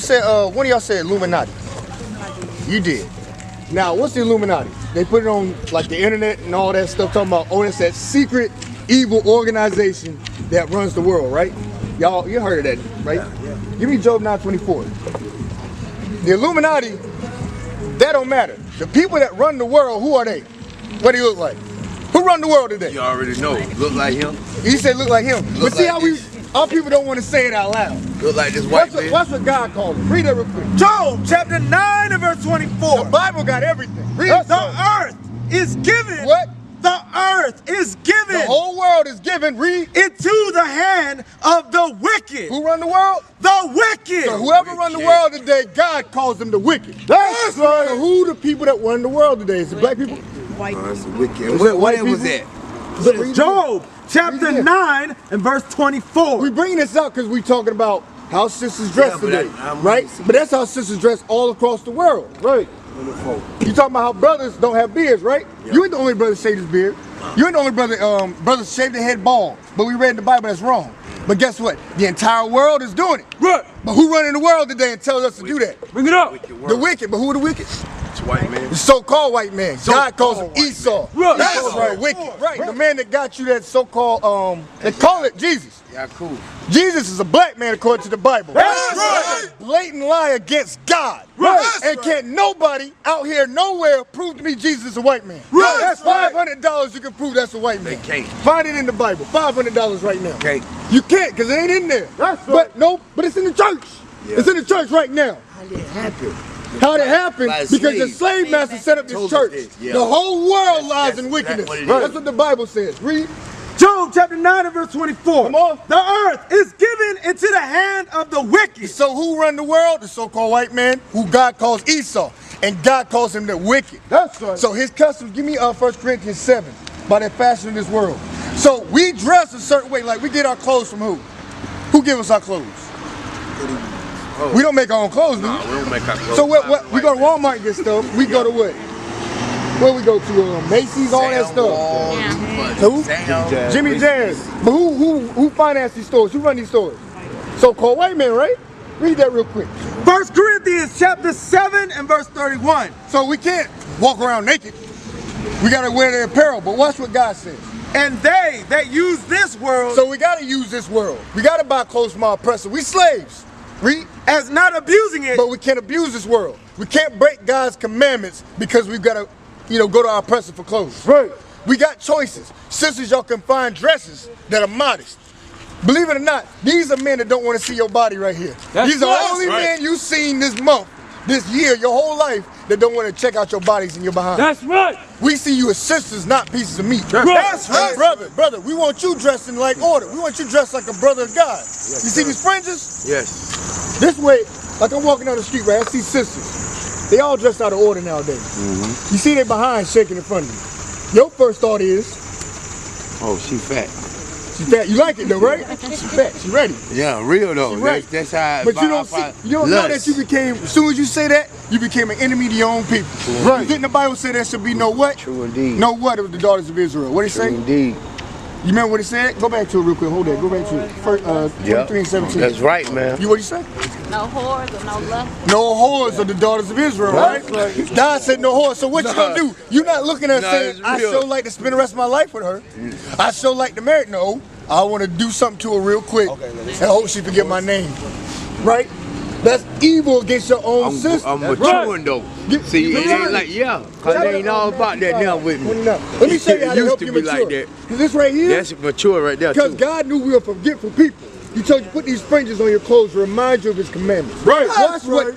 said, one of y'all said Illuminati. You did. Now, what's the Illuminati? They put it on like the internet and all that stuff, talking about, oh, it's that secret evil organization that runs the world, right? Y'all, you heard of that, right? Yeah. Give me Job 9:24. The Illuminati, that don't matter. The people that run the world, who are they? What do they look like? Who run the world today? You already know. Look like him. He said look like him. Look, but see like how our people don't want to say it out loud. Look like this white man. Watch what God called him. Read that real quick. Job chapter 9 and verse 24. The Bible got everything. Read the earth is given. What? The earth is given. The whole world is given. Read. Into the hand of the wicked. Who run the world? The wicked. So whoever run the world today, God calls them the wicked. That's right. So who the people that run the world today? Is it black people? White people. It's wicked. What was that? Job chapter 9 and verse 24. We bring this out because we talking about how sisters dress today, right? But that's how sisters dress all across the world, right? You talking about how brothers don't have beards, right? Yeah. You ain't the only brother shave his beard. You ain't the only brother, brothers shave their head bald. But we read in the Bible that's wrong. But guess what? The entire world is doing it. Right. But who running the world today and tells us to do that? Bring it up. The wicked. But who are the wicked? It's white man. The so-called white man. God calls him Esau. Right. That's right. Wicked. Right. The man that got you that so-called, they call it Jesus. Yeah, cool. Jesus is a black man according to the Bible. That's right. A blatant lie against God. Right. And can't nobody out here nowhere prove to me Jesus is a white man. Right. That's $500 you can prove that's a white man. They can't. Find it in the Bible. $500 right now. Can't. You can't because it ain't in there. That's right. But it's in the church. Yeah. It's in the church right now. How did it happen? How did it happen? Because the slave master set up this church. Yeah. The whole world lies in wickedness. That's what the Bible says. Read. Job chapter 9 and verse 24. Come on. The earth is given into the hand of the wicked. So who run the world? The so-called white man who God calls Esau. And God calls him the wicked. That's right. So his customs, give me 1 Corinthians 7, by that fashion in this world. So we dress a certain way, like we get our clothes from who? Who give us our clothes? Oh. We don't make our own clothes, do we? No, we don't make our clothes. So what we go to Walmart and get stuff. We go to what? Where we go to? Macy's, all that stuff. Yeah. Who? Jimmy Jazz. But who finance these stores? Who run these stores? So-called white man, right? Read that real quick. 1 Corinthians chapter 7 and verse 31. So we can't walk around naked. We gotta wear the apparel. But watch what God says. And they that use this world. So we gotta use this world. We gotta buy clothes from our oppressor. We slaves. Read. As not abusing it. But we can't abuse this world. We can't break God's commandments because we've gotta, go to our oppressor for clothes. Right. We got choices. Sisters, y'all can find dresses that are modest. Believe it or not, these are men that don't want to see your body right here. These are the only men you've seen this month, this year, your whole life, that don't want to check out your bodies and your behind. That's right. We see you as sisters, not pieces of meat. That's right. Brother, we want you dressed in like order. We want you dressed like a brother of God. Yes, you see these fringes? Yes. This way, like I'm walking down the street, right? I see sisters. They all dressed out of order nowadays. Mm-hmm. You see they behind shaking in front of you. Your first thought is, oh, she fat. She fat. You like it though, right? She fat. She ready. Yeah, real though. Right. That's how. But you don't know that you became. As soon as you say that, you became an enemy to your own people. Right. Didn't the Bible say there should be no what? True indeed. No what of the daughters of Israel. What did it say? True indeed. You remember what it said? Go back to it real quick. Hold that. Go back to it. First, 23 and 17. That's right, man. What you say? No whores or no lust. No whores of the daughters of Israel, right? God said no whores. So what you gonna do? You're not looking at her saying, I sure like to spend the rest of my life with her. I sure like to marry. No. I want to do something to her real quick and hope she forget my name. Right? That's evil against your own sister. I'm maturing though. See, it ain't like, cause it ain't all about that now with me. Let me show you how to help you mature. Like that. This right here? That's mature right there. Because God knew we were forgetful people. He told you to put these fringes on your clothes to remind you of his commandments. Right.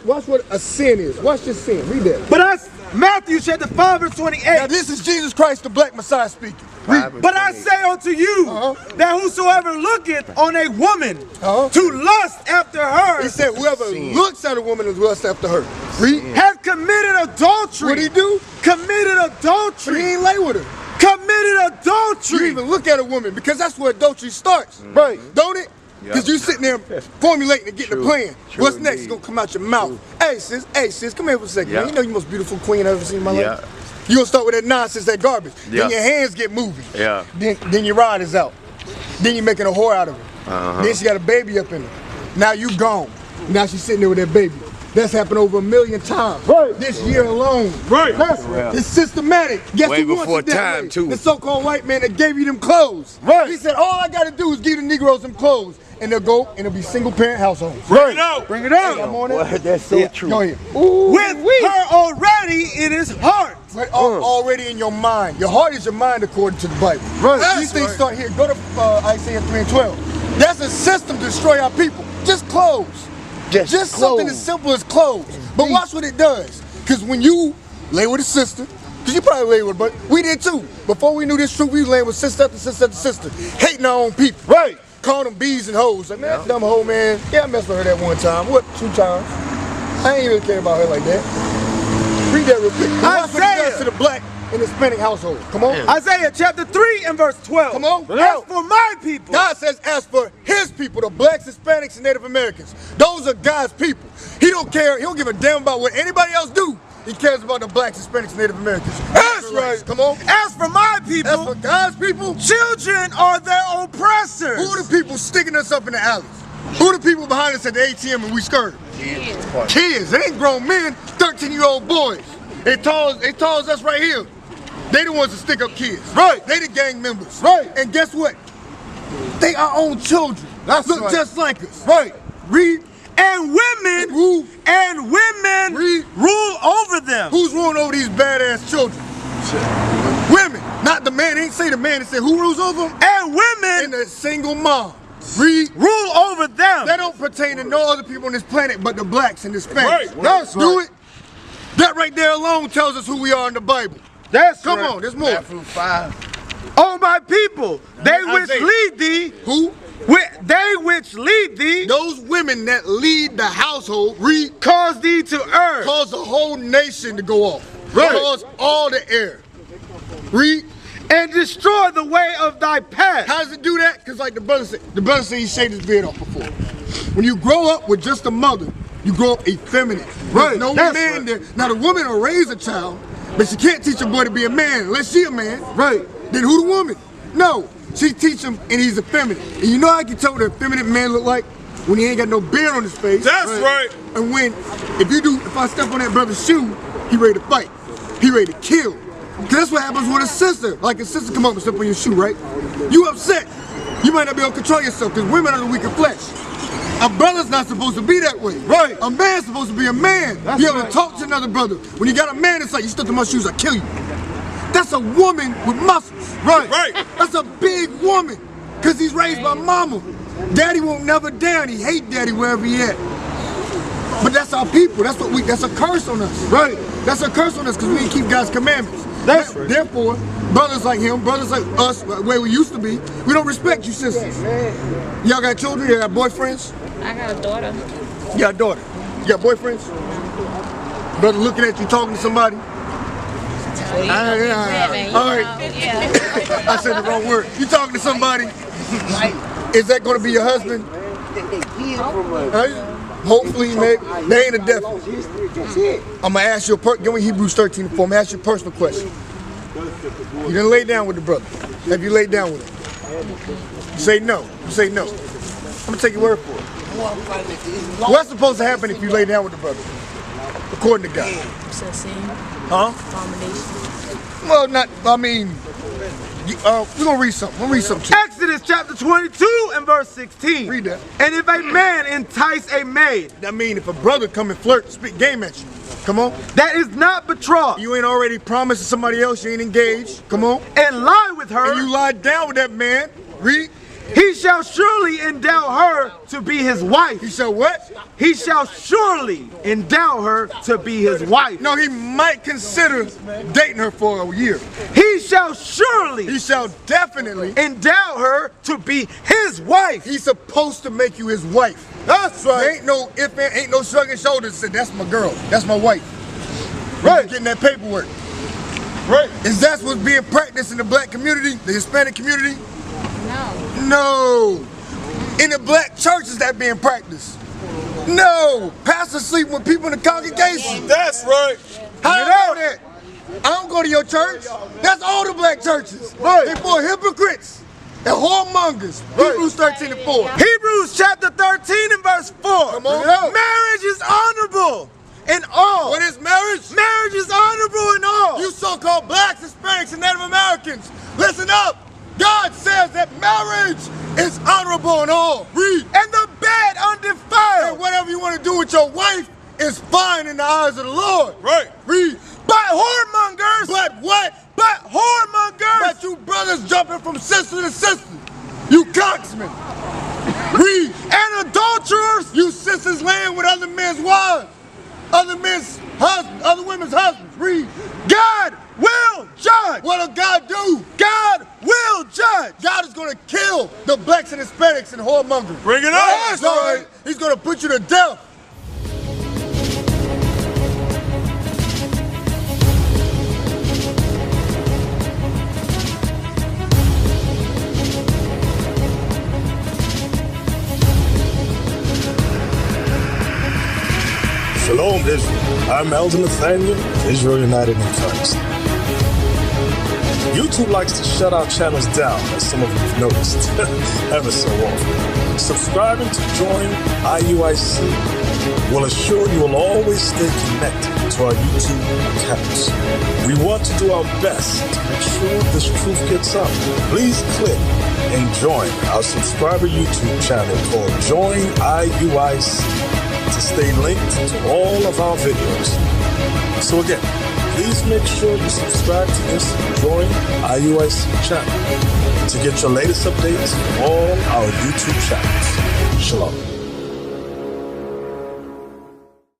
Watch what a sin is. Watch this sin. Read that. But that's Matthew chapter 5 verse 28. Now this is Jesus Christ, the black Messiah speaking. But I say unto you that whosoever looketh on a woman to lust after her, he said whoever looks at a woman is lust after her. Read. Has committed adultery. What'd he do? Committed adultery. But he ain't lay with her. Committed adultery. You even look at a woman because that's where adultery starts. Right. Don't it? Because you sitting there formulating and getting the plan. What's next is going to come out your mouth. Hey sis, come here for a second, man. You know you're the most beautiful queen I've ever seen in my life. You gonna start with that nonsense, that garbage. Then your hands get moving. Then your rod is out. Then you're making a whore out of her. Then she got a baby up in her. Now you gone. Now she's sitting there with that baby. That's happened over 1 million times. Right. This year alone. Right. It's systematic. Guess Way who wants before it that time, way? too. The so-called white man that gave you them clothes. Right. He said, all I got to do is give the Negroes some clothes, and they'll go, and it'll be single-parent households. Bring it out. Bring it out. I'm on it. Boy, that's so true. Go ahead. With her already in his heart. But already in your mind. Your heart is your mind according to the Bible. Right. These things start here. Go to Isaiah 3:12. That's a system to destroy our people. Just clothes. Just something as simple as clothes. But watch what it does. Because when you lay with a sister, because you probably lay with, but we did too. Before we knew this truth, we was laying with sister after sister after sister. Hating our own people. Right. Calling them bees and hoes. Like, man, that dumb hoe, man. Yeah, I messed with her that one time. What, 2 times? I ain't really care about her like that. Read that real quick. Watch what it does to the black and Hispanic household. Come on. Isaiah chapter 3 and verse 12. Come on. As for my people. God says, as for his people, the blacks, Hispanics, and Native Americans, those are God's people. He don't care. He don't give a damn about what anybody else do. He cares about the blacks, Hispanics, and Native Americans. That's right. Come on. As for my people. As for God's people, Children are their oppressors. who are the people sticking us up in the alleys? Who are the people behind us at the ATM and we scared? Kids. They ain't grown men, 13-year-old boys. They told us right here. They the ones that stick up kids. Right. They the gang members. Right. And guess what? They our own children. Look right. Just like us. Right. Read. And women Rule. rule over them. Who's ruling over these badass children? Women. Not the man. They ain't say the man. They say who rules over them? And women And the single mom. Read. rule over them. That don't pertain to no other people on this planet but the blacks and the Hispanics. Right. Let's do it. That right there alone tells us who we are in the Bible. Come on, there's more. Matthew 5. O my people, they which Isaiah. lead thee, Who? they which lead thee, Those women that lead the household, read, cause thee to err. cause the whole nation to go off. Right. Cause all the air. Read. And destroy the way of thy path. How does it do that? Because like the brother said he shaved his beard off before. When you grow up with just a mother, you grow up effeminate. Right. No That's man right. there. Now the woman will raise a child, but she can't teach a boy to be a man unless she a man. Right. Then who the woman? No. She teach him and he's effeminate. And you know how I can tell what an effeminate man look like? When he ain't got no beard on his face. That's right. And when, if I step on that brother's shoe, he ready to fight. He ready to kill. Cause that's what happens with a sister. Like a sister come up and step on your shoe, right? You upset. You might not be able to control yourself because women are the weaker flesh. A brother's not supposed to be that way. Right. A man's supposed to be a man. Be able to talk to another brother. When you got a man, it's like, you step on my shoes, I kill you. That's a woman with muscles. Right. Right. That's a big woman. Cause he's raised by mama. Daddy won't never down. He hate daddy wherever he at. But that's our people. That's a curse on us. Right. That's a curse on us because we didn't keep God's commandments. That's right. Therefore, brothers like him, brothers like us, the way we used to be, we don't respect you sisters. Y'all got children? Y'all got boyfriends? I got a daughter. You got a daughter? You got boyfriends? Brother looking at you talking to somebody? All right. Yeah. I said the wrong word. You talking to somebody? Is that going to be your husband? Hopefully, maybe. They ain't a definite. I'm going to ask you give me Hebrews 13:4. I'm going to ask you a personal question. You didn't lay down with the brother. Have you laid down with him? You say no. You say no. I'm going to take your word for it. What's supposed to happen if you lay down with the brother? According to God. Huh? Well, we're going to read something. We're going to read something too. Exodus chapter 22 and verse 16. Read that. And if a man entice a maid, That mean if a brother come and flirt, spit game at you. Come on. that is not betrothed, You ain't already promised to somebody else. You ain't engaged. Come on. and lie with her, And you lie down with that man. Read. he shall surely endow her to be his wife. He said what? He shall surely endow her to be his wife. No, he might consider dating her for a year. He shall surely He shall definitely. endow her to be his wife. He's supposed to make you his wife. That's right. There ain't no if, ain't no shrugging shoulders. Say that's my girl. That's my wife. Right. Getting that paperwork. Right. Is that what's being practiced in the black community, the Hispanic community? No. No. In the black churches that being practiced. No. Pastors sleep with people in the congregation. That's right. How you know that? I don't go to your church. That's all the black churches. Right. They full of hypocrites. and whoremongers. Hebrews 13 and 4. Hebrews chapter 13 and verse 4. Come on. Marriage is honorable in all. What is marriage? Marriage is honorable in all. You so-called blacks, Hispanics, and Native Americans, listen up. God says that marriage is honorable in all. Read. And the bed undefiled. And whatever you want to do with your wife is fine in the eyes of the Lord. Right. Read. But whoremongers. But what? But whoremongers. But you brothers jumping from sister to sister. You cocksmen. Read. And adulterers. You sisters laying with other men's wives. Other men's husbands. Other women's husbands. Read. God will judge. What will God do? God will judge. God is going to kill the blacks and Hispanics and whoremongers. Bring it on. Sorry. He's going to put you to death. Shalom, Israel. I'm Elder Nathaniel, Israel United in Christ. YouTube likes to shut our channels down, as some of you have noticed, ever so often. Subscribing to join IUIC will assure you will always stay connected to our YouTube accounts. We want to do our best to make sure this truth gets out. Please click and join our subscriber YouTube channel called Join IUIC to stay linked to all of our videos. So again, please make sure you subscribe to this Join IUIC channel to get your latest updates from all our YouTube channels. Shalom.